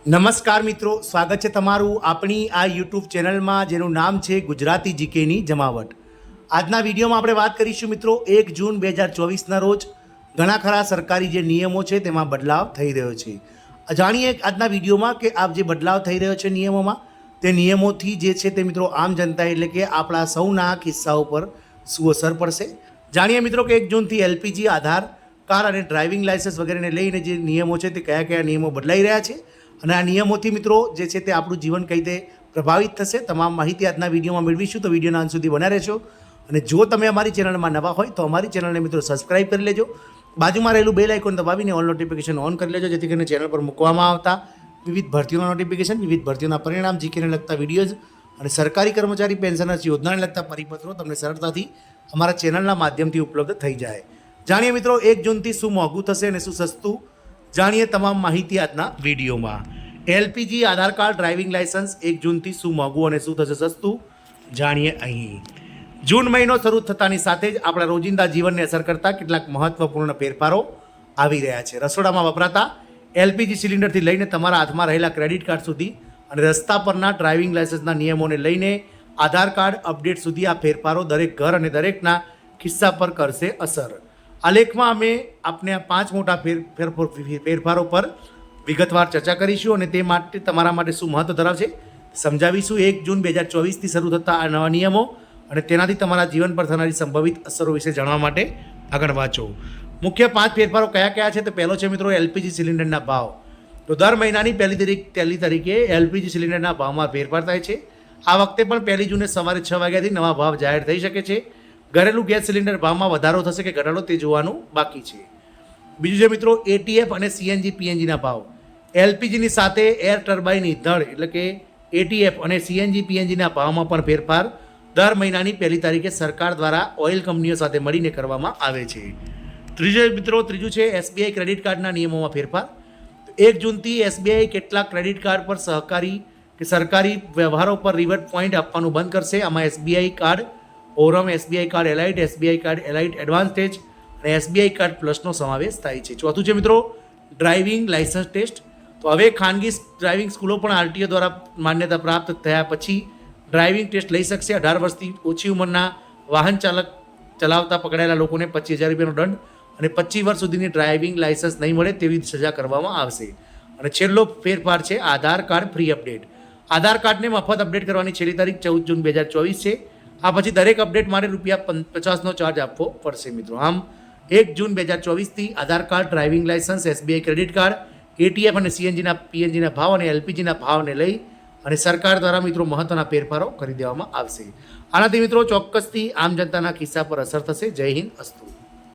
નમસ્કાર મિત્રો, સ્વાગત છે તમારું આપણી આ યુટ્યુબ ચેનલમાં જેનું નામ છે ગુજરાતી જીકેની જમાવટ. આજના વિડીયોમાં આપણે વાત કરીશું મિત્રો 1 જૂન 2024ના રોજ ઘણા ખરા સરકારી જે નિયમો છે તેમાં બદલાવ થઈ રહ્યો છે. જાણીએ આજના વિડીયોમાં કે આ જે બદલાવ થઈ રહ્યો છે નિયમોમાં, તે નિયમોથી જે છે તે મિત્રો આમ જનતા એટલે કે આપણા સૌના ખિસ્સાઓ પર શું અસર પડશે. જાણીએ મિત્રો કે 1 જૂનથી એલપીજી, આધાર કાર્ડ અને ડ્રાઇવિંગ લાયસન્સ વગેરેને લઈને જે નિયમો છે તે કયા કયા નિયમો બદલાઈ રહ્યા છે અને આ નિયમોથી મિત્રો જે છે તે આપણું જીવન કઈ રીતે પ્રભાવિત થશે, તમામ માહિતી આજના વિડીયોમાં મેળવીશું. તો વિડીયોના અંત સુધી બન્યા રહેશો. અને જો તમે અમારી ચેનલમાં નવા હોય તો અમારી ચેનલને મિત્રો સબસ્ક્રાઇબ કરી લેજો. બાજુમાં રહેલું બેલ આઇકોન દબાવીને ઓલ નોટિફિકેશન ઓન કરી લેજો, જેથી કરીને ચેનલ પર મૂકવામાં આવતા વિવિધ ભરતીઓના નોટિફિકેશન, વિવિધ ભરતીઓના પરિણામ, જીકેને લગતા વિડીયોઝ અને સરકારી કર્મચારી પેન્શનર્સ યોજનાને લગતા પરિપત્રો તમને સરળતાથી અમારા ચેનલના માધ્યમથી ઉપલબ્ધ થઈ જાય. જાણીએ મિત્રો 1 જૂનથી શું મોંઘું થશે અને શું સસ્તું, જાણીએ તમામ માહિતી આજના વિડીયોમાં. એલપીજી, આધાર કાર્ડ, ડ્રાઇવિંગ લાયસન્સ 1 જૂનથી શું મોંઘું અને શું થશે સસ્તું, જાણીએ અહીં. જૂન મહિનો શરૂ થતાની સાથે જ આપણા રોજિંદા જીવનને અસર કરતા કેટલાક મહત્વપૂર્ણ ફેરફારો આવી રહ્યા છે. રસોડામાં વપરાતા એલપીજી સિલિન્ડરથી લઈને તમારા હાથમાં રહેલા ક્રેડિટ કાર્ડ સુધી અને રસ્તા પરના ડ્રાઇવિંગ લાયસન્સના નિયમોને લઈને આધાર કાર્ડ અપડેટ સુધી આ ફેરફારો દરેક ઘર અને દરેકના ખિસ્સા પર કરશે અસર. આ લેખમાં અમે આપને આ 5 મોટા ફેરફારો પર વિગતવાર ચર્ચા કરીશું અને તે માટે તમારા માટે શું મહત્વ ધરાવશે સમજાવીશું. 1 જૂન 2024થી શરૂ થતા આ નવા નિયમો અને તેનાથી તમારા જીવન પર થનારી સંભવિત અસરો વિશે જાણવા માટે આગળ વાંચો. મુખ્ય 5 ફેરફારો કયા કયા છે? તો પહેલો છે મિત્રો એલપીજી સિલિન્ડરના ભાવ. તો દર મહિનાની પહેલી તારીખે એલપીજી સિલિન્ડરના ભાવમાં ફેરફાર થાય છે. આ વખતે પણ 1 જૂને સવારે 6 વાગ્યાથી નવા ભાવ જાહેર થઈ શકે છે. ઘરેલું ગેસ સિલિન્ડર ભાવમાં વધારો થશે કે ઘટાડો તે જોવાનું બાકી છે. બીજું છે મિત્રો એટીએફ અને સીએનજી પીએનજીના ભાવ. એલપીજીની સાથે એર ટર્બાઇન ઇંધણ એટલે કે એટીએફ અને સીએનજી પીએનજીના ભાવમાં પણ ફેરફાર દર મહિનાની 1 તારીખે સરકાર દ્વારા ઓઇલ કંપનીઓ સાથે મળીને કરવામાં આવે છે. ત્રીજું છે એસબીઆઈ ક્રેડિટ કાર્ડના નિયમોમાં ફેરફાર. 1 જૂનથી એસબીઆઈ કેટલાક ક્રેડિટ કાર્ડ પર સહકારી કે સરકારી વ્યવહારો પર રિવર્ટ પોઈન્ટ આપવાનું બંધ કરશે. આમાં SBI card Aurum, SBI card elite, SBI card elite advantage અને એસબીઆઈ કાર્ડ પ્લસનો સમાવેશ થાય છે. ચોથું છે મિત્રો ડ્રાઇવિંગ લાયસન્સ ટેસ્ટ. તો હવે ખાનગી ડ્રાઇવિંગ સ્કૂલો પણ આરટીઓ દ્વારા માન્યતા પ્રાપ્ત થયા પછી ડ્રાઇવિંગ ટેસ્ટ લઈ શકશે. 18 વર્ષથી ઓછી ઉંમરના વાહન ચલાવતા પકડાયેલા લોકોને 25,000 રૂપિયાનો દંડ અને 25 વર્ષ સુધીની ડ્રાઇવિંગ લાયસન્સ નહીં મળે તેવી સજા કરવામાં આવશે. અને છેલ્લો ફેરફાર છે આધાર કાર્ડ ફ્રી અપડેટ. આધાર કાર્ડને મફત અપડેટ કરવાની છેલ્લી તારીખ 14 જૂન 2024 છે. આ પછી દરેક અપડેટ માટે ₹50નો ચાર્જ આપવો પડશે મિત્રો. આમ 1 જૂન 2024થી Aadhaar card, driving licence, SBI credit card, ATF અને સીએનજીના પીએનજીના ભાવ અને એલપીજીના ભાવને લઈ અને સરકાર દ્વારા મિત્રો મહત્વના ફેરફારો કરી દેવામાં આવશે. આનાથી મિત્રો ચોક્કસથી આમ જનતાના ખિસ્સા પર અસર થશે. જય હિન્દ, અસ્તુ.